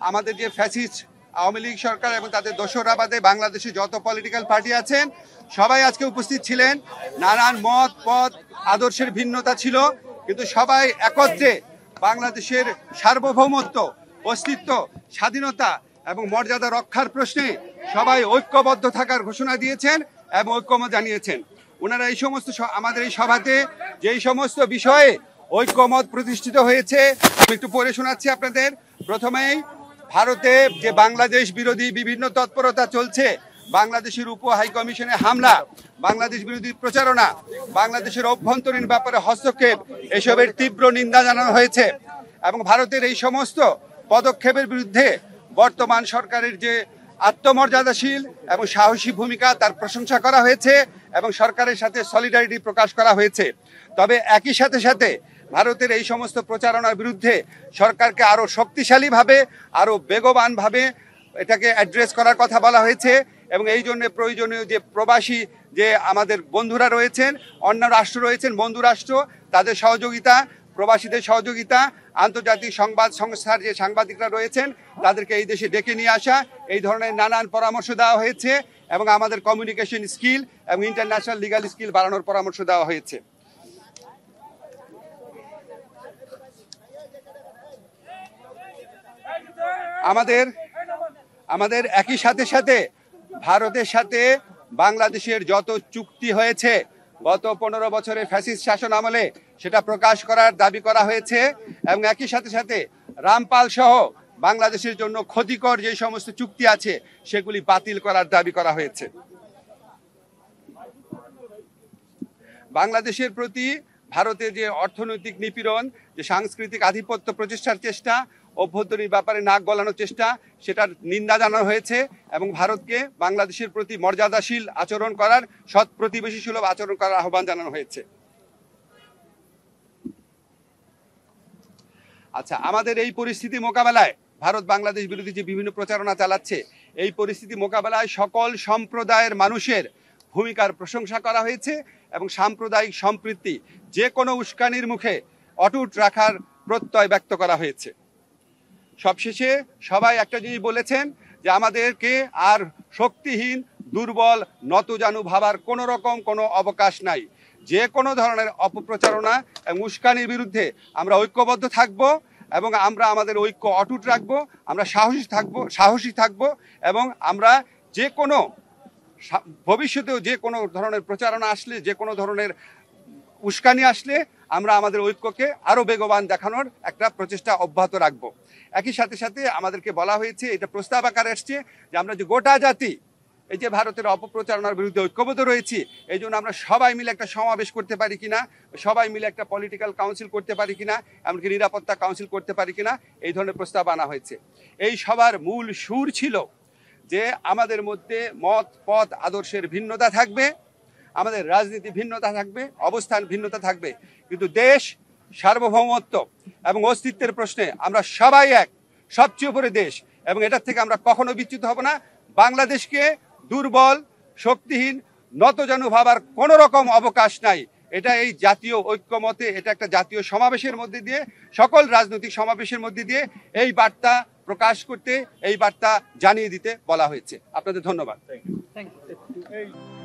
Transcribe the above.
আমাদের যে ফ্যাসিস্ট আওয়ামী লীগ সরকার এবং তাদের দোসররা বাদে বাংলাদেশে যত পলিটিক্যাল পার্টি আছেন সবাই আজকে উপস্থিত ছিলেন। নানান মত পথ আদর্শের ভিন্নতা ছিল, কিন্তু সবাই একত্রে বাংলাদেশের সার্বভৌমত্ব, অস্তিত্ব, স্বাধীনতা এবং মর্যাদা রক্ষার প্রশ্নে সবাই ঐক্যবদ্ধ থাকার ঘোষণা দিয়েছেন এবং ঐক্যমত জানিয়েছেন। ওনারা এই সমস্ত আমাদের এই সভাতে যেই সমস্ত বিষয়ে ঐক্যমত প্রতিষ্ঠিত হয়েছে আমি একটু পড়ে শোনাচ্ছি আপনাদের। প্রথমেই ভারতে যে বাংলাদেশ বিরোধী বিভিন্ন তৎপরতা চলছে, বাংলাদেশের উপ হাইকমিশনে হামলা, বাংলাদেশ বিরোধী প্রচারণা, বাংলাদেশের অভ্যন্তরীণ ব্যাপারে হস্তক্ষেপ, এসবের তীব্র নিন্দা জানানো হয়েছে এবং ভারতের এই সমস্ত পদক্ষেপের বিরুদ্ধে বর্তমান সরকারের যে আত্মমর্যাদাশীল এবং সাহসী ভূমিকা তার প্রশংসা করা হয়েছে এবং সরকারের সাথে সলিডারিটি প্রকাশ করা হয়েছে। তবে একই সাথে সাথে ভারতের এই সমস্ত প্রচারণার বিরুদ্ধে সরকারকে আরও শক্তিশালীভাবে, আরও বেগবানভাবে এটাকে অ্যাড্রেস করার কথা বলা হয়েছে এবং এই জন্য প্রয়োজনীয় যে প্রবাসী যে আমাদের বন্ধুরা রয়েছেন, অন্য রাষ্ট্র রয়েছেন, বন্ধু রাষ্ট্র, তাদের সহযোগিতা, প্রবাসীদের সহযোগিতা, আন্তর্জাতিক সংবাদ সংস্থার যে সাংবাদিকরা রয়েছেন তাদেরকে এই দেশে ডেকে নিয়ে আসা, এই ধরনের নানান পরামর্শ দেওয়া হয়েছে এবং আমাদের কমিউনিকেশন স্কিল এবং ইন্টারন্যাশনাল লিগাল স্কিল বাড়ানোর পরামর্শ দেওয়া হয়েছে। আমাদের একই সাথে সাথে ভারতের সাথে বাংলাদেশের যত চুক্তি হয়েছে গত 15 বছরের ফ্যাসিস্ট শাসন আমলে সেটা প্রকাশ করার দাবি করা হয়েছে এবং একই সাথে সাথে রামপাল সহ বাংলাদেশের জন্য ক্ষতিকর যে সমস্ত চুক্তি আছে সেগুলি বাতিল করার দাবি করা হয়েছে। বাংলাদেশের প্রতি ভারতের যে অর্থনৈতিক নিপীড়ন, যে সাংস্কৃতিক আধিপত্য প্রতিষ্ঠার চেষ্টা, অভ্যন্তরীণ ব্যাপারে নাক গলানোর চেষ্টা, সেটার নিন্দা জানানো হয়েছে এবং ভারতকে বাংলাদেশের প্রতি মর্যাদাশীল আচরণ করার, সৎ প্রতিবেশী সুলভ আচরণ করার আহ্বান জানানো হয়েছে। আচ্ছা, আমাদের এই পরিস্থিতি মোকাবেলায় ভারত বাংলাদেশ বিরোধী যে বিভিন্ন প্রচারণা চালাচ্ছে, এই পরিস্থিতি মোকাবেলায় সকল সম্প্রদায়ের মানুষের ভূমিকার প্রশংসা করা হয়েছে এবং সাম্প্রদায়িক সম্প্রীতি যে কোনো উস্কানির মুখে অটুট রাখার প্রত্যয় ব্যক্ত করা হয়েছে। সবশেষে সবাই একটা জিনিস বলেছেন যে আমাদেরকে আর শক্তিহীন, দুর্বল, নতজানু ভাবার কোনো রকম কোনো অবকাশ নাই। যে কোনো ধরনের অপপ্রচারণা এবং উস্কানির বিরুদ্ধে আমরা ঐক্যবদ্ধ থাকব এবং আমরা আমাদের ঐক্য অটুট রাখব, আমরা সাহসী থাকব এবং আমরা যে কোনো ভবিষ্যতেও যে কোনো ধরনের প্রচারণা আসলে, যে কোনো ধরনের উস্কানি আসলে আমরা আমাদের ঐক্যকে আরও বেগবান দেখানোর একটা প্রচেষ্টা অব্যাহত রাখব। একই সাথে সাথে আমাদেরকে বলা হয়েছে, এটা প্রস্তাব আকারে আসছে যে আমরা যে গোটা জাতি এই যে ভারতের অপপ্রচারণার বিরুদ্ধে ঐক্যবদ্ধ রয়েছি, এই জন্য আমরা সবাই মিলে একটা সমাবেশ করতে পারি কিনা, সবাই মিলে একটা পলিটিক্যাল কাউন্সিল করতে পারি কিনা, এমনকি নিরাপত্তা কাউন্সিল করতে পারি কিনা, এই ধরনের প্রস্তাব আনা হয়েছে। এই সবার মূল সুর ছিল যে আমাদের মধ্যে মত পথ আদর্শের ভিন্নতা থাকবে, আমাদের রাজনীতি ভিন্নতা থাকবে, অবস্থান ভিন্নতা থাকবে, কিন্তু দেশ সার্বভৌমত্ব এবং অস্তিত্বের প্রশ্নে আমরা সবাই এক, সবচেয়ে উপরে দেশ এবং এটার থেকে আমরা কখনো বিচ্যুত হব না। বাংলাদেশকে দুর্বল, শক্তিহীন, নতজানু ভাবার কোনো রকম অবকাশ নাই। এটা এই জাতীয় ঐক্যমতে, এটা একটা জাতীয় সমাবেশের মধ্যে দিয়ে, সকল রাজনৈতিক সমাবেশের মধ্যে দিয়ে এই বার্তা প্রকাশ করতে, এই বার্তা জানিয়ে দিতে বলা হয়েছে। আপনাদের ধন্যবাদ। Thank you.